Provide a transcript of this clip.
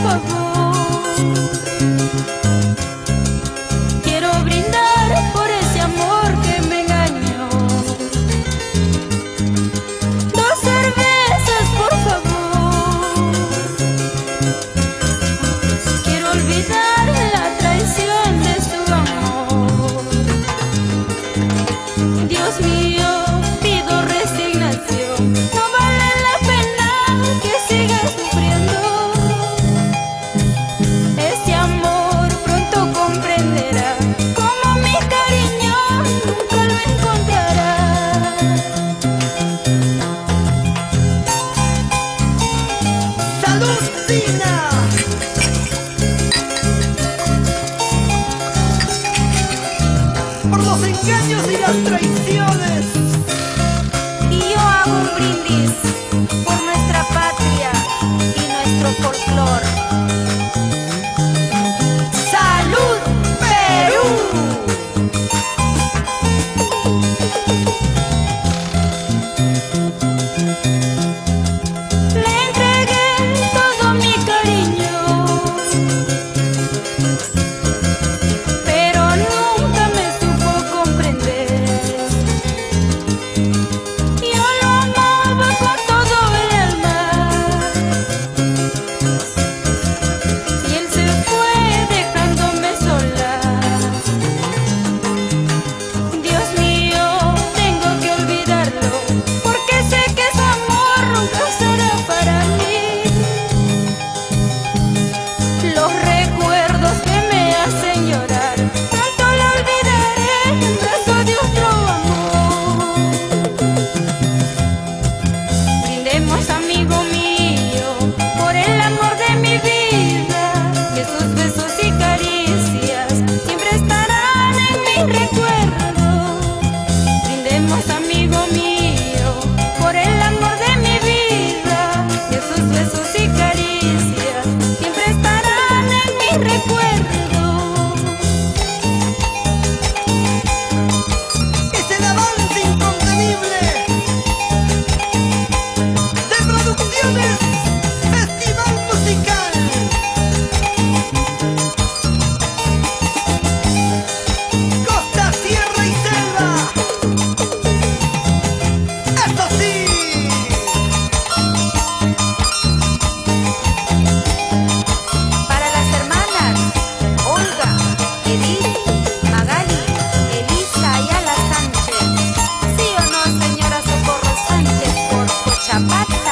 favor. Quiero brindar por ese amor que me engañó. 2 cervezas, por favor. Quiero olvidar la traición de su amor. Dios mío, pido resignación. No vale la pena que siga sufriendo. Este amor pronto comprenderá cómo mi cariño nunca lo encontrará. ¡Salud, Dina! Por los engaños y las traiciones. Y yo hago un brindis por nuestra patria y nuestro folclor. ¡Salud, Perú! Le entregué todo mi cariño, pero nunca me supo comprender. Yo lo amaba con todo el alma y él se fue dejándome sola. Dios mío, tengo que olvidarlo, porque sé que su amor nunca será para mí. Los recuerdos que me hacen llorar, pronto lo olvidaré en brazos de otro amor. Brindemos, amigo mío, por el amor de mi vida, que sus besos y caricias siempre estarán en mi recuerdo. Brindemos, amigo mío, por el amor de mi vida, que sus besos y caricias siempre estarán en mi recuerdo. Es el avance incontenible de Producciones Festival Musical. Costa, Sierra y Selva. ¡Eso sí! Para las hermanas Olga, Edith, Magali, Elisa y Ala Sánchez. ¿Sí o no, señora Socorro Sánchez, por Cochapato?